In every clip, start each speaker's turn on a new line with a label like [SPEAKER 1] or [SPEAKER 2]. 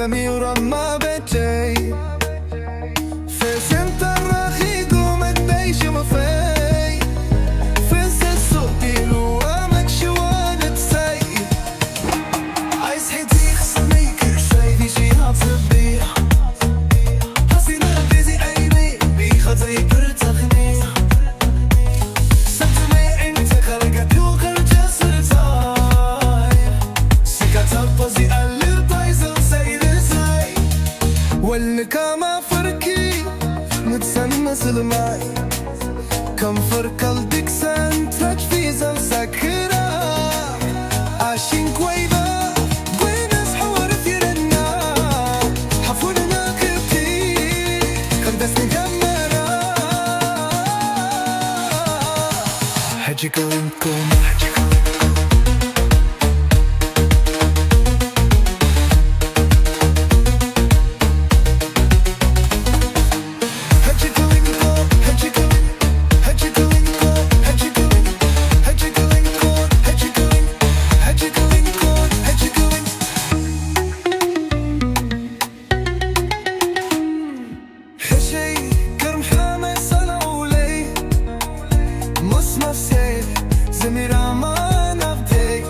[SPEAKER 1] زميرا ما بجي في سنت الرخيق ومديش وفي في السوق وامك شوانت سي عايز حيتي خصني كل شي في شي هتصبيح حسينا بيزي عيني بيخطي برتخني سنتمي انت خلقت يوغر جسر تاي سكت بزي اللي طايزل سيد ساي واللي كما فركي متسمس الماي كم فرق قلبك سنترك في زمسكرة عاشين كويبة وينس حوار ثيرنا حفورنا كبتي خندسني جمرة هجيكو انكم زميرا ما نبدي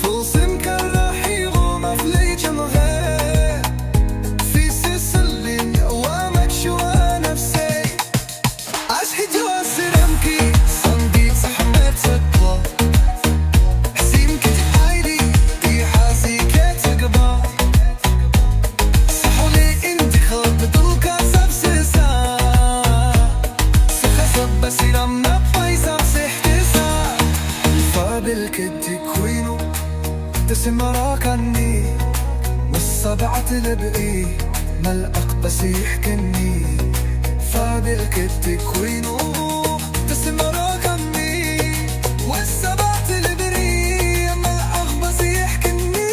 [SPEAKER 1] فلسم كالرحي وما فليج مغير في سلم يوامك شوى نفسي عشحي جواسر امكي صنديق صحبت تقوى حسيم كتي عايدي دي حاسي كتقبى صحولي انتي خلط دولكا سبسسا سخصب بسيرا منبايزا بالكدي كوينو تسم راكني والسبعة البقي ملقق بس يحكني فبالكدي كوينو تسم راكني والسبعة البقي ملقق بس يحكني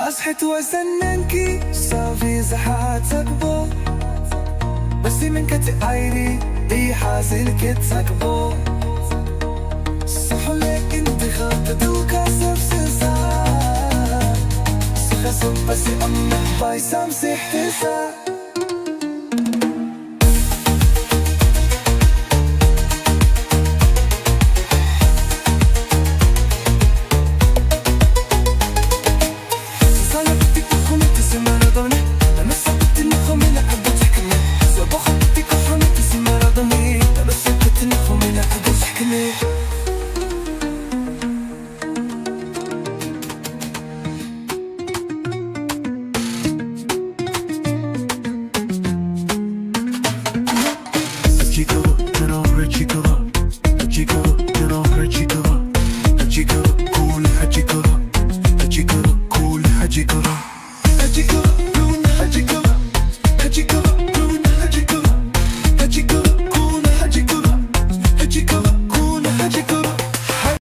[SPEAKER 1] أصحت وسننكي صافي زحات أكبر بس من كتعيري دي حاسل كتسكبو صحولي انت خاطت وكاسب سسا سخصب بس امك بايسام سيحتسا
[SPEAKER 2] Chico, pero Chico.